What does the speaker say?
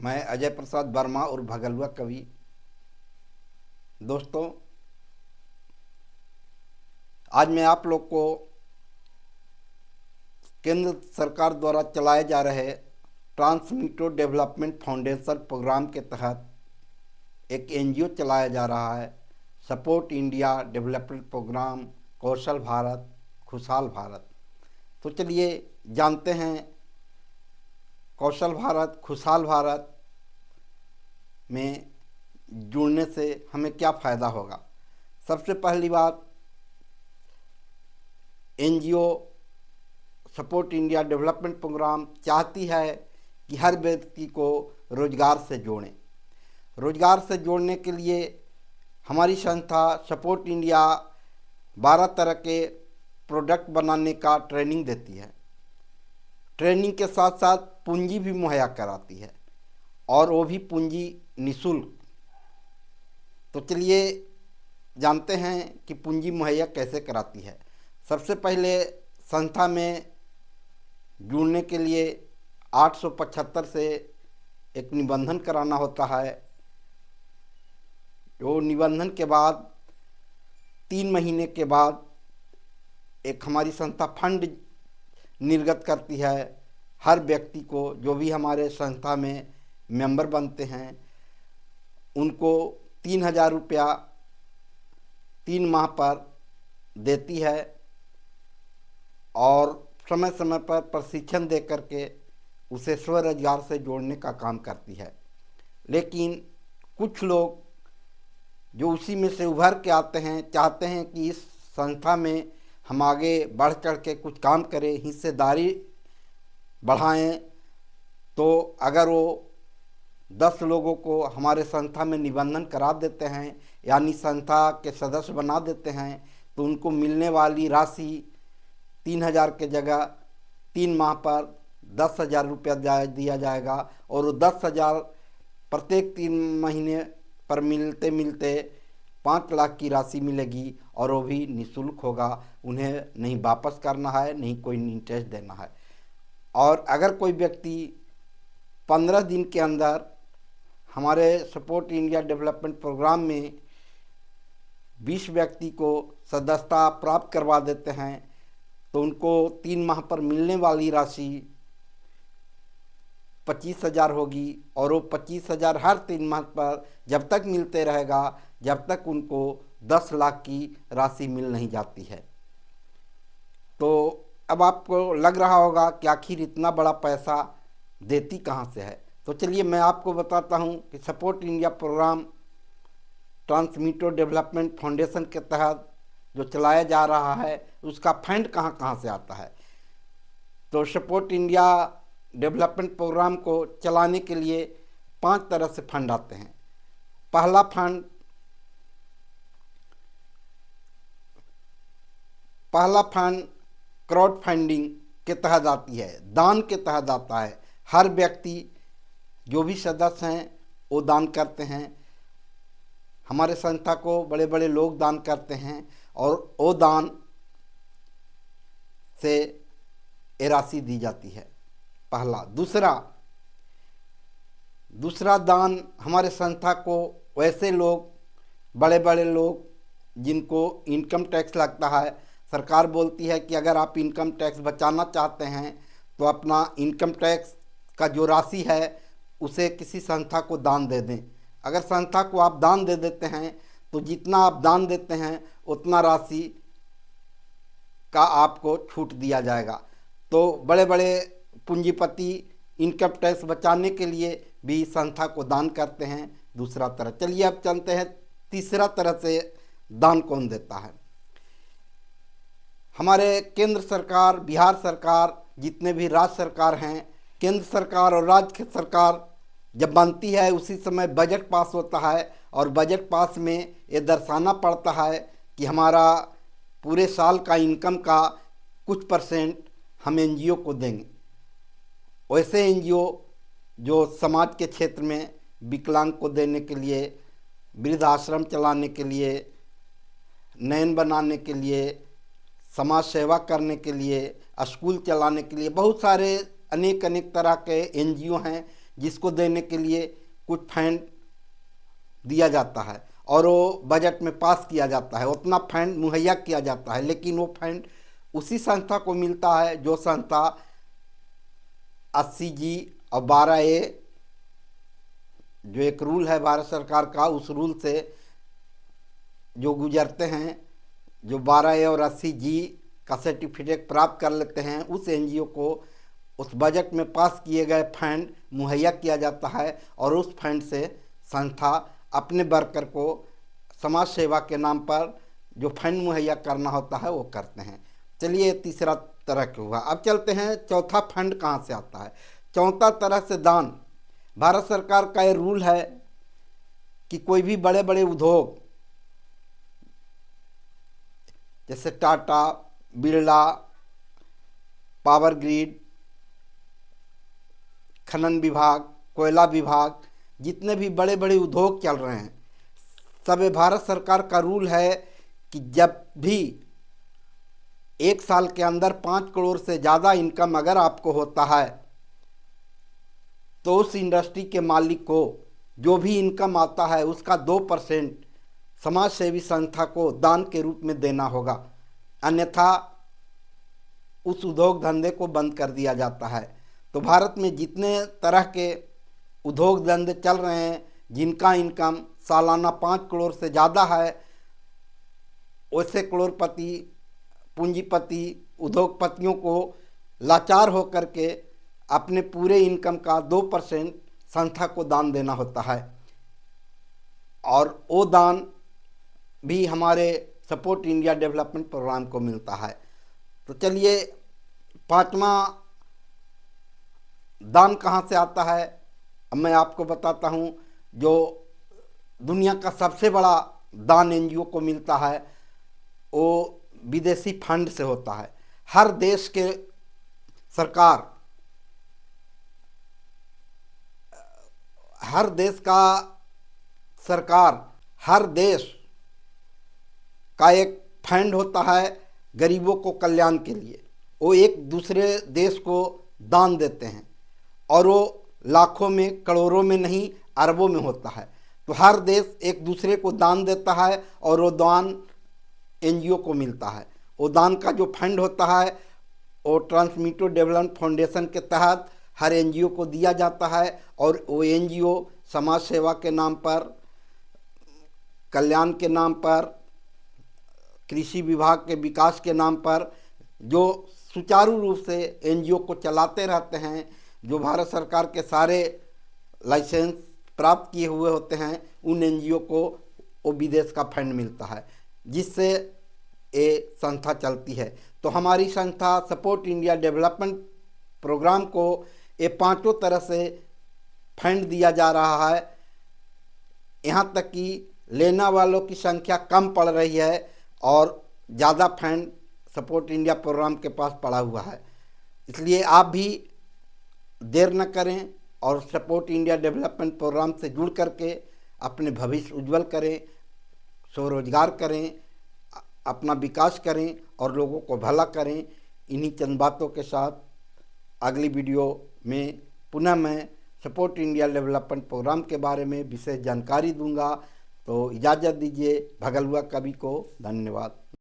मैं अजय प्रसाद वर्मा और भगलवा कवि। दोस्तों, आज मैं आप लोग को केंद्र सरकार द्वारा चलाए जा रहे ट्रांसमीटो डेवलपमेंट फाउंडेशन प्रोग्राम के तहत एक एनजीओ चलाया जा रहा है, सपोर्ट इंडिया डेवलपमेंट प्रोग्राम, कौशल भारत खुशहाल भारत। तो चलिए जानते हैं कौशल भारत खुशहाल भारत में जुड़ने से हमें क्या फ़ायदा होगा। सबसे पहली बात, NGO support India development programme चाहती है कि हर व्यक्ति को रोजगार से जोड़ें। रोजगार से जोड़ने के लिए हमारी संस्था सपोर्ट इंडिया 12 तरह के प्रोडक्ट बनाने का ट्रेनिंग देती है। ट्रेनिंग के साथ साथ पूंजी भी मुहैया कराती है, और वो भी पूंजी निःशुल्क। तो चलिए जानते हैं कि पूंजी मुहैया कैसे कराती है। सबसे पहले संस्था में जुड़ने के लिए 875 से एक निबंधन कराना होता है। वो निबंधन के बाद 3 महीने के बाद एक हमारी संस्था फंड निर्गत करती है। हर व्यक्ति को, जो भी हमारे संस्था में मेंबर बनते हैं, उनको 3000 रुपया 3 माह पर देती है, और समय समय पर प्रशिक्षण दे करके उसे स्वरोजगार से जोड़ने का काम करती है। लेकिन कुछ लोग जो उसी में से उभर के आते हैं, चाहते हैं कि इस संस्था में हम आगे बढ़ चढ़ के कुछ काम करें, हिस्सेदारी बढ़ाएं। तो अगर वो 10 लोगों को हमारे संस्था में निबंधन करा देते हैं, यानी संस्था के सदस्य बना देते हैं, तो उनको मिलने वाली राशि 3000 के जगह 3 माह पर 10,000 रुपया दिया जाएगा, और वो 10,000 प्रत्येक 3 महीने पर मिलते मिलते 5 लाख की राशि मिलेगी, और वो भी निःशुल्क होगा। उन्हें नहीं वापस करना है, नहीं कोई इंटरेस्ट देना है। और अगर कोई व्यक्ति 15 दिन के अंदर हमारे सपोर्ट इंडिया डेवलपमेंट प्रोग्राम में 20 व्यक्ति को सदस्यता प्राप्त करवा देते हैं, तो उनको 3 माह पर मिलने वाली राशि 25,000 होगी, और वो 25,000 हर 3 माह पर जब तक मिलते रहेगा, जब तक उनको 10 लाख की राशि मिल नहीं जाती है। तो अब आपको लग रहा होगा कि आखिर इतना बड़ा पैसा देती कहाँ से है। तो चलिए मैं आपको बताता हूँ कि सपोर्ट इंडिया प्रोग्राम ट्रांसमीटो डेवलपमेंट फाउंडेशन के तहत जो चलाया जा रहा है, उसका फंड कहाँ कहाँ से आता है। तो सपोर्ट इंडिया डेवलपमेंट प्रोग्राम को चलाने के लिए 5 तरह से फंड आते हैं। पहला फंड क्राउड फंडिंग के तहत आती है, दान के तहत आता है। हर व्यक्ति, जो भी सदस्य हैं, वो दान करते हैं। हमारे संस्था को बड़े बड़े लोग दान करते हैं, और वो दान से ये राशि दी जाती है। पहला। दूसरा दान हमारे संस्था को वैसे लोग, बड़े बड़े लोग जिनको इनकम टैक्स लगता है, सरकार बोलती है कि अगर आप इनकम टैक्स बचाना चाहते हैं तो अपना इनकम टैक्स का जो राशि है उसे किसी संस्था को दान दे दें। अगर संस्था को आप दान दे देते हैं तो जितना आप दान देते हैं उतना राशि का आपको छूट दिया जाएगा। तो बड़े बड़े पूंजीपति इनकम टैक्स बचाने के लिए भी संस्था को दान करते हैं। दूसरा तरह। चलिए अब चलते हैं तीसरा तरह से दान कौन देता है। हमारे केंद्र सरकार, बिहार सरकार, जितने भी राज्य सरकार हैं, केंद्र सरकार और राज्य सरकार जब बनती है उसी समय बजट पास होता है, और बजट पास में ये दर्शाना पड़ता है कि हमारा पूरे साल का इनकम का कुछ परसेंट हम एनजीओ को देंगे। वैसे एनजीओ जो समाज के क्षेत्र में विकलांग को देने के लिए, वृद्धाश्रम चलाने के लिए, नयन बनाने के लिए, समाज सेवा करने के लिए, स्कूल चलाने के लिए, बहुत सारे अनेक तरह के एनजीओ हैं जिसको देने के लिए कुछ फंड दिया जाता है और वो बजट में पास किया जाता है, उतना फंड मुहैया किया जाता है, लेकिन वो फंड उसी संस्था को मिलता है जो संस्था 80G और 12A जो एक रूल है भारत सरकार का, उस रूल से जो गुजरते हैं, जो 12A और 80G का सर्टिफिकेट प्राप्त कर लेते हैं, उस एनजीओ को उस बजट में पास किए गए फंड मुहैया किया जाता है और उस फंड से संस्था अपने वर्कर को समाज सेवा के नाम पर जो फंड मुहैया करना होता है वो करते हैं। चलिए, तीसरा तरह के हुआ। अब चलते हैं चौथा फंड कहाँ से आता है। चौथा तरह से दान। भारत सरकार का ये रूल है कि कोई भी बड़े बड़े उद्योग जैसे टाटा, बिरला, पावर ग्रिड, खनन विभाग, कोयला विभाग, जितने भी बड़े बड़े उद्योग चल रहे हैं, सब भारत सरकार का रूल है कि जब भी एक साल के अंदर 5 करोड़ से ज़्यादा इनकम अगर आपको होता है तो उस इंडस्ट्री के मालिक को जो भी इनकम आता है उसका 2% समाज सेवी संस्था को दान के रूप में देना होगा, अन्यथा उस उद्योग धंधे को बंद कर दिया जाता है। तो भारत में जितने तरह के उद्योग धंधे चल रहे हैं जिनका इनकम सालाना 5 करोड़ से ज़्यादा है, वैसे करोड़पति, पूंजीपति, उद्योगपतियों को लाचार होकर के अपने पूरे इनकम का 2% संस्था को दान देना होता है और वो दान भी हमारे सपोर्ट इंडिया डेवलपमेंट प्रोग्राम को मिलता है। तो चलिए, पांचवा दान कहाँ से आता है अब मैं आपको बताता हूँ। जो दुनिया का सबसे बड़ा दान एनजीओ को मिलता है वो विदेशी फंड से होता है। हर देश के सरकार, हर देश का सरकार, हर देश का एक फंड होता है गरीबों को कल्याण के लिए। वो एक दूसरे देश को दान देते हैं और वो लाखों में, करोड़ों में नहीं, अरबों में होता है। तो हर देश एक दूसरे को दान देता है और वो दान एनजीओ को मिलता है। वो दान का जो फंड होता है वो ट्रांसमिटो डेवलपमेंट फाउंडेशन के तहत हर एनजीओ को दिया जाता है और वो एनजीओ समाज सेवा के नाम पर, कल्याण के नाम पर, कृषि विभाग के विकास के नाम पर जो सुचारू रूप से एनजीओ को चलाते रहते हैं, जो भारत सरकार के सारे लाइसेंस प्राप्त किए हुए होते हैं, उन एनजीओ को वो विदेश का फंड मिलता है जिससे ये संस्था चलती है। तो हमारी संस्था सपोर्ट इंडिया डेवलपमेंट प्रोग्राम को ये पांचों तरह से फंड दिया जा रहा है। यहाँ तक कि लेने वालों की संख्या कम पड़ रही है और ज़्यादा फंड सपोर्ट इंडिया प्रोग्राम के पास पड़ा हुआ है। इसलिए आप भी देर न करें और सपोर्ट इंडिया डेवलपमेंट प्रोग्राम से जुड़ करके अपने भविष्य उज्जवल करें, स्वरोजगार करें, अपना विकास करें और लोगों को भला करें। इन्हीं चंद बातों के साथ अगली वीडियो में पुनः मैं सपोर्ट इंडिया डेवलपमेंट प्रोग्राम के बारे में विशेष जानकारी दूंगा। तो इजाज़त दीजिए। भगलुआ कवि को धन्यवाद।